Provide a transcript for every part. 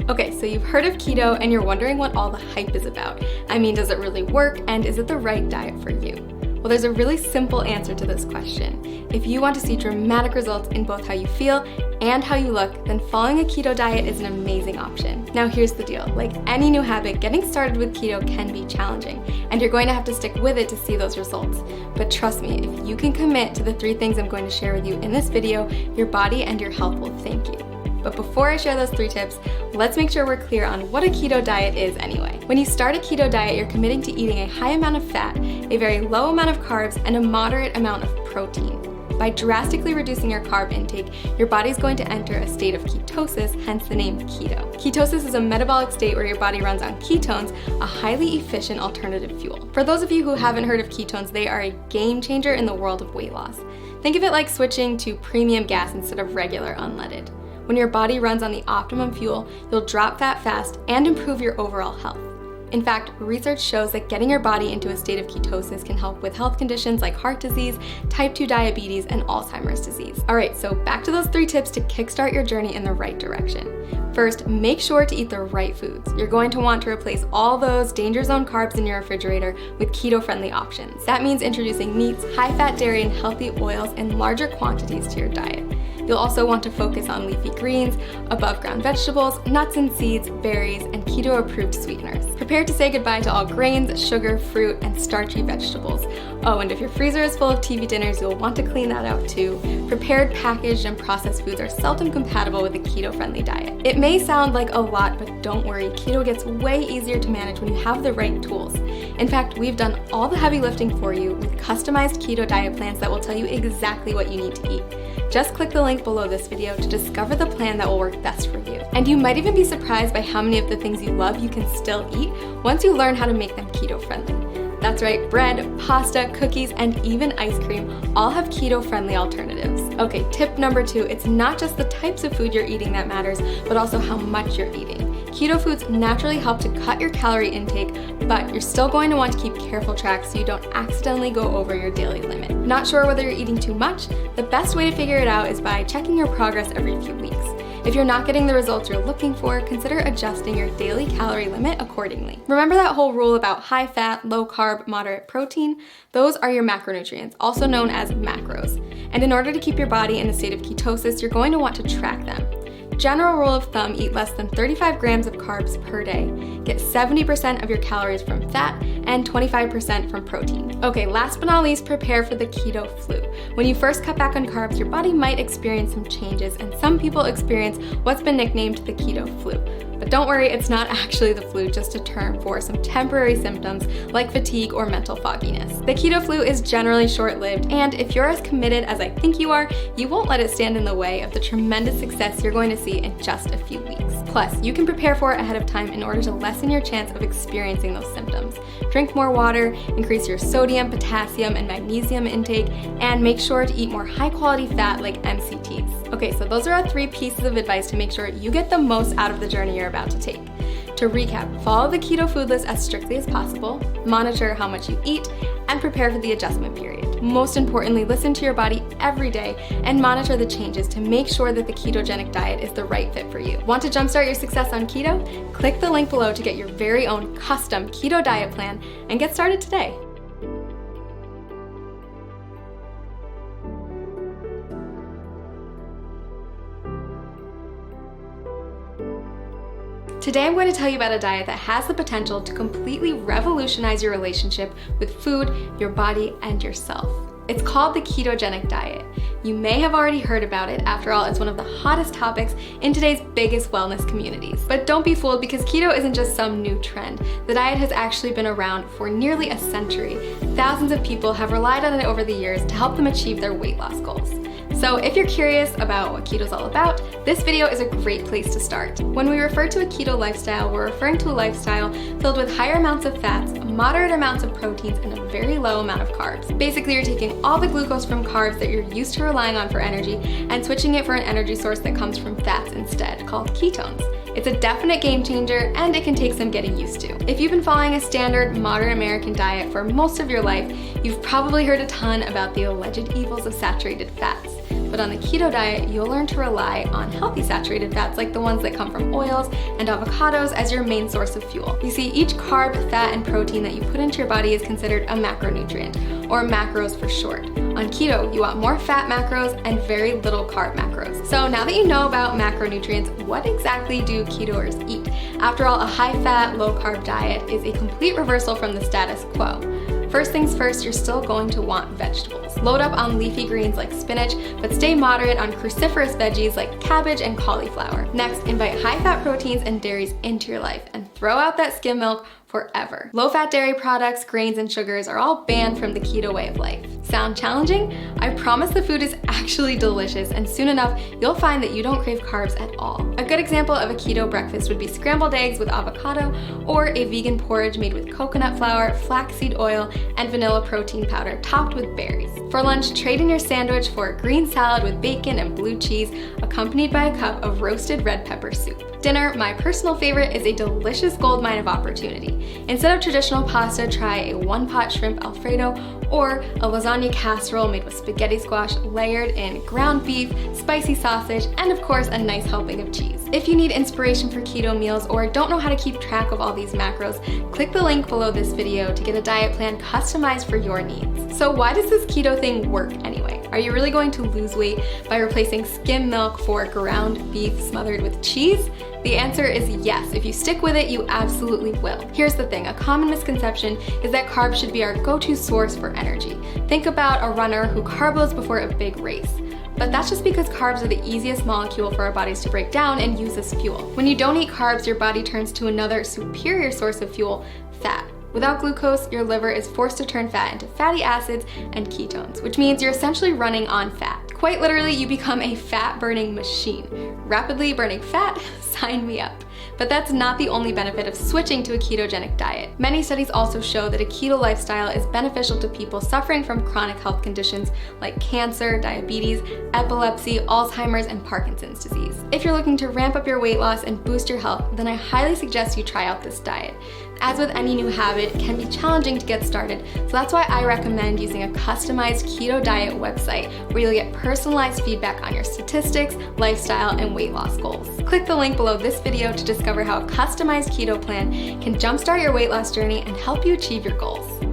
Okay, so you've heard of keto and you're wondering what all the hype is about. I mean, does it really work and is it the right diet for you? Well, there's a really simple answer to this question. If you want to see dramatic results in both how you feel and how you look, then following a keto diet is an amazing option. Now here's the deal, like any new habit, getting started with keto can be challenging, and you're going to have to stick with it to see those results. But trust me, if you can commit to the 3 things I'm going to share with you in this video, your body and your health will thank you. But before I share those 3 tips, let's make sure we're clear on what a keto diet is anyway. When you start a keto diet, you're committing to eating a high amount of fat, a very low amount of carbs, and a moderate amount of protein. By drastically reducing your carb intake, your body's going to enter a state of ketosis, hence the name keto. Ketosis is a metabolic state where your body runs on ketones, a highly efficient alternative fuel. For those of you who haven't heard of ketones, they are a game changer in the world of weight loss. Think of it like switching to premium gas instead of regular unleaded. When your body runs on the optimum fuel, you'll drop fat fast and improve your overall health. In fact, research shows that getting your body into a state of ketosis can help with health conditions like heart disease, type 2 diabetes, and Alzheimer's disease. All right, so back to those 3 tips to kickstart your journey in the right direction. First, make sure to eat the right foods. You're going to want to replace all those danger zone carbs in your refrigerator with keto-friendly options. That means introducing meats, high-fat dairy, and healthy oils in larger quantities to your diet. You'll also want to focus on leafy greens, above-ground vegetables, nuts and seeds, berries, and keto-approved sweeteners. Prepare to say goodbye to all grains, sugar, fruit, and starchy vegetables. Oh, and if your freezer is full of TV dinners, you'll want to clean that out too. Prepared, packaged, and processed foods are seldom compatible with a keto-friendly diet. It may sound like a lot, but don't worry, keto gets way easier to manage when you have the right tools. In fact, we've done all the heavy lifting for you with customized keto diet plans that will tell you exactly what you need to eat. Just click the link below this video to discover the plan that will work best for you. And you might even be surprised by how many of the things you love you can still eat once you learn how to make them keto-friendly. That's right, bread, pasta, cookies, and even ice cream all have keto-friendly alternatives. Okay, tip number 2, it's not just the types of food you're eating that matters, but also how much you're eating. Keto foods naturally help to cut your calorie intake, but you're still going to want to keep careful track so you don't accidentally go over your daily limit. Not sure whether you're eating too much? The best way to figure it out is by checking your progress every few weeks. If you're not getting the results you're looking for, consider adjusting your daily calorie limit accordingly. Remember that whole rule about high fat, low carb, moderate protein? Those are your macronutrients, also known as macros. And in order to keep your body in a state of ketosis, you're going to want to track them. General rule of thumb, eat less than 35 grams of carbs per day. Get 70% of your calories from fat and 25% from protein. Okay, last but not least, prepare for the keto flu. When you first cut back on carbs, your body might experience some changes, and some people experience what's been nicknamed the keto flu. But don't worry, it's not actually the flu, just a term for some temporary symptoms like fatigue or mental fogginess. The keto flu is generally short-lived, and if you're as committed as I think you are, you won't let it stand in the way of the tremendous success you're going to see in just a few weeks. Plus, you can prepare for it ahead of time in order to lessen your chance of experiencing those symptoms. Drink more water, increase your sodium, potassium, and magnesium intake, and make sure to eat more high-quality fat like MCTs. Okay, so those are our 3 pieces of advice to make sure you get the most out of the journey you're about to take. To recap, follow the keto food list as strictly as possible, monitor how much you eat, and prepare for the adjustment period. Most importantly, listen to your body every day and monitor the changes to make sure that the ketogenic diet is the right fit for you. Want to jumpstart your success on keto? Click the link below to get your very own custom keto diet plan and get started today. Today I'm going to tell you about a diet that has the potential to completely revolutionize your relationship with food, your body, and yourself. It's called the ketogenic diet. You may have already heard about it. After all, it's one of the hottest topics in today's biggest wellness communities. But don't be fooled, because keto isn't just some new trend. The diet has actually been around for nearly a century. Thousands of people have relied on it over the years to help them achieve their weight loss goals. So if you're curious about what keto's all about, this video is a great place to start. When we refer to a keto lifestyle, we're referring to a lifestyle filled with higher amounts of fats, moderate amounts of proteins, and a very low amount of carbs. Basically, you're taking all the glucose from carbs that you're used to relying on for energy and switching it for an energy source that comes from fats instead, called ketones. It's a definite game changer, and it can take some getting used to. If you've been following a standard modern American diet for most of your life, you've probably heard a ton about the alleged evils of saturated fats. But on the keto diet, you'll learn to rely on healthy saturated fats like the ones that come from oils and avocados as your main source of fuel. You see, each carb, fat, and protein that you put into your body is considered a macronutrient, or macros for short. On keto, you want more fat macros and very little carb macros. So now that you know about macronutrients, what exactly do ketoers eat? After all, a high-fat, low-carb diet is a complete reversal from the status quo. First things first, you're still going to want vegetables. Load up on leafy greens like spinach, but stay moderate on cruciferous veggies like cabbage and cauliflower. Next, invite high-fat proteins and dairies into your life and throw out that skim milk forever. Low-fat dairy products, grains, and sugars are all banned from the keto way of life. Sound challenging? I promise the food is actually delicious, and soon enough, you'll find that you don't crave carbs at all. A good example of a keto breakfast would be scrambled eggs with avocado, or a vegan porridge made with coconut flour, flaxseed oil, and vanilla protein powder topped with berries. For lunch, trade in your sandwich for a green salad with bacon and blue cheese, accompanied by a cup of roasted red pepper soup. Dinner, my personal favorite, is a delicious goldmine of opportunity. Instead of traditional pasta, try a one-pot shrimp Alfredo or a lasagna casserole made with spaghetti squash layered in ground beef, spicy sausage, and of course a nice helping of cheese. If you need inspiration for keto meals or don't know how to keep track of all these macros, click the link below this video to get a diet plan customized for your needs. So why does this keto thing work anyway? Are you really going to lose weight by replacing skim milk for ground beef smothered with cheese? The answer is yes. If you stick with it, you absolutely will. Here's the thing, a common misconception is that carbs should be our go-to source for energy. Think about a runner who carbos before a big race. But that's just because carbs are the easiest molecule for our bodies to break down and use as fuel. When you don't eat carbs, your body turns to another superior source of fuel, fat. Without glucose, your liver is forced to turn fat into fatty acids and ketones, which means you're essentially running on fat. Quite literally, you become a fat-burning machine. Rapidly burning fat? Sign me up. But that's not the only benefit of switching to a ketogenic diet. Many studies also show that a keto lifestyle is beneficial to people suffering from chronic health conditions like cancer, diabetes, epilepsy, Alzheimer's, and Parkinson's disease. If you're looking to ramp up your weight loss and boost your health, then I highly suggest you try out this diet. As with any new habit, it can be challenging to get started, so that's why I recommend using a customized keto diet website where you'll get personalized feedback on your statistics, lifestyle, and weight loss goals. Click the link below this video to discover how a customized keto plan can jumpstart your weight loss journey and help you achieve your goals.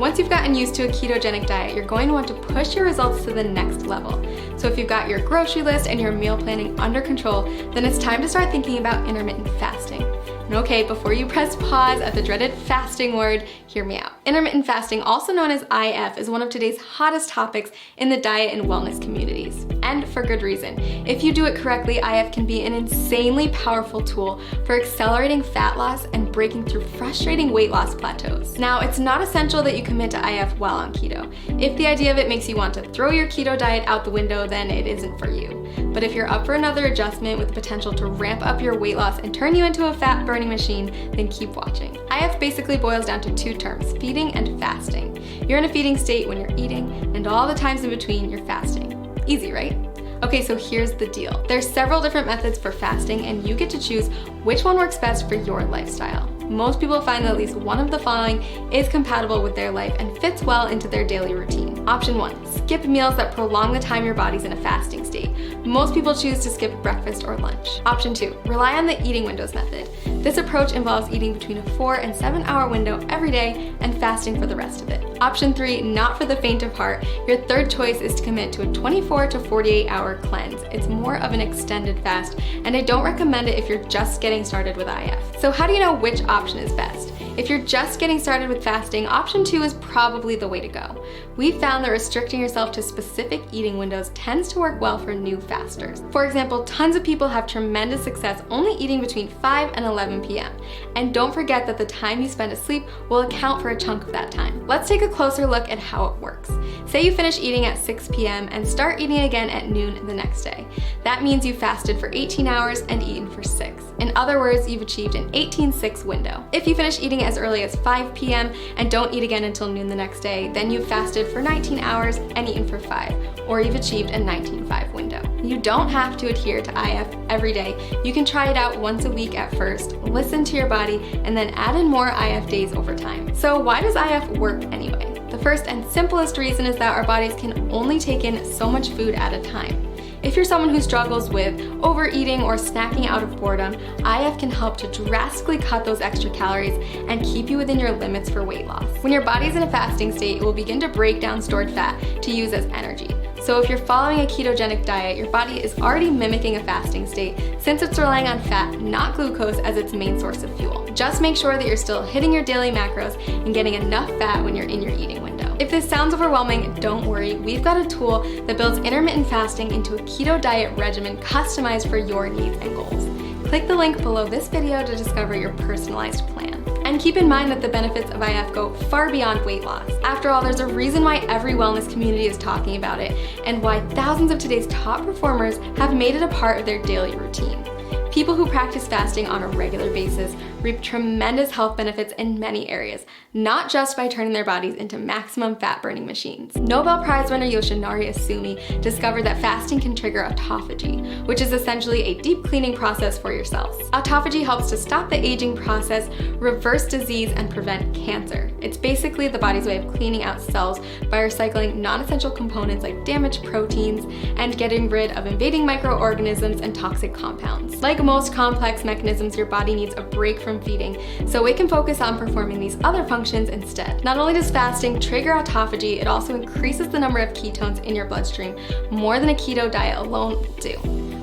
Once you've gotten used to a ketogenic diet, you're going to want to push your results to the next level. So if you've got your grocery list and your meal planning under control, then it's time to start thinking about intermittent fasting. And okay, before you press pause at the dreaded fasting word, hear me out. Intermittent fasting, also known as IF, is one of today's hottest topics in the diet and wellness communities. And for good reason. If you do it correctly, IF can be an insanely powerful tool for accelerating fat loss and breaking through frustrating weight loss plateaus. Now, it's not essential that you commit to IF while on keto. If the idea of it makes you want to throw your keto diet out the window, then it isn't for you. But if you're up for another adjustment with the potential to ramp up your weight loss and turn you into a fat-burning machine, then keep watching. IF basically boils down to two terms, feeding and fasting. You're in a feeding state when you're eating, and all the times in between, you're fasting. Easy, right? Okay, so here's the deal. There's several different methods for fasting, and you get to choose which one works best for your lifestyle. Most people find that at least one of the following is compatible with their life and fits well into their daily routine. Option 1, skip meals that prolong the time your body's in a fasting state. Most people choose to skip breakfast or lunch. Option 2, rely on the eating windows method. This approach involves eating between a 4 and 7 hour window every day and fasting for the rest of it. Option 3, not for the faint of heart. Your third choice is to commit to a 24 to 48 hour cleanse. It's more of an extended fast, and I don't recommend it if you're just getting started with IF. So how do you know which option is best? If you're just getting started with fasting, option 2 is probably the way to go. We've found that restricting yourself to specific eating windows tends to work well for new fasters. For example, tons of people have tremendous success only eating between 5 and 11 p.m. And don't forget that the time you spend asleep will account for a chunk of that time. Let's take a closer look at how it works. Say you finish eating at 6 p.m. and start eating again at noon the next day. That means you fasted for 18 hours and eaten for 6. In other words, you've achieved an 18-6 window. If you finish eating as early as 5 p.m. and don't eat again until noon the next day, then you've fasted for 19 hours and eaten for 5, or you've achieved a 19-5 window. You don't have to adhere to IF every day. You can try it out once a week at first, listen to your body, and then add in more IF days over time. So why does IF work anyway? The first and simplest reason is that our bodies can only take in so much food at a time. If you're someone who struggles with overeating or snacking out of boredom, IF can help to drastically cut those extra calories and keep you within your limits for weight loss. When your body's in a fasting state, it will begin to break down stored fat to use as energy. So if you're following a ketogenic diet, your body is already mimicking a fasting state since it's relying on fat, not glucose, as its main source of fuel. Just make sure that you're still hitting your daily macros and getting enough fat when you're in your eating window. If this sounds overwhelming, don't worry. We've got a tool that builds intermittent fasting into a keto diet regimen customized for your needs and goals. Click the link below this video to discover your personalized plan. And keep in mind that the benefits of IF go far beyond weight loss. After all, there's a reason why every wellness community is talking about it, and why thousands of today's top performers have made it a part of their daily routine. People who practice fasting on a regular basis reap tremendous health benefits in many areas, not just by turning their bodies into maximum fat-burning machines. Nobel Prize winner Yoshinari Asumi discovered that fasting can trigger autophagy, which is essentially a deep cleaning process for your cells. Autophagy helps to stop the aging process, reverse disease, and prevent cancer. It's basically the body's way of cleaning out cells by recycling non-essential components like damaged proteins and getting rid of invading microorganisms and toxic compounds. Like most complex mechanisms, your body needs a break from feeding, so it can focus on performing these other functions instead. Not only does fasting trigger autophagy, it also increases the number of ketones in your bloodstream more than a keto diet alone will do.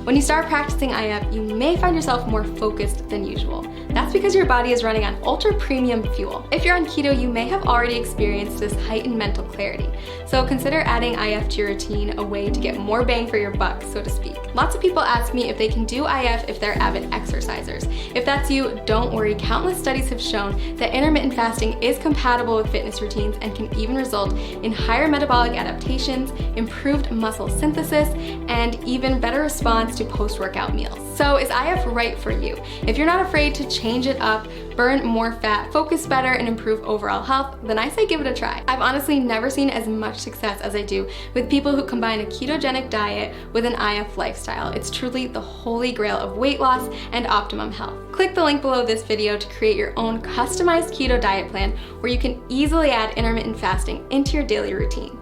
When you start practicing IF, you may find yourself more focused than usual. That's because your body is running on ultra premium fuel. If you're on keto, you may have already experienced this heightened mental clarity. So consider adding IF to your routine, a way to get more bang for your buck, so to speak. Lots of people ask me if they can do IF if they're avid exercisers. If that's you, don't worry. Countless studies have shown that intermittent fasting is compatible with fitness routines and can even result in higher metabolic adaptations, improved muscle synthesis, and even better response to post-workout meals. So is IF right for you? If you're not afraid to change it up, burn more fat, focus better, and improve overall health, then I say give it a try. I've honestly never seen as much success as I do with people who combine a ketogenic diet with an IF lifestyle. It's truly the holy grail of weight loss and optimum health. Click the link below this video to create your own customized keto diet plan where you can easily add intermittent fasting into your daily routine.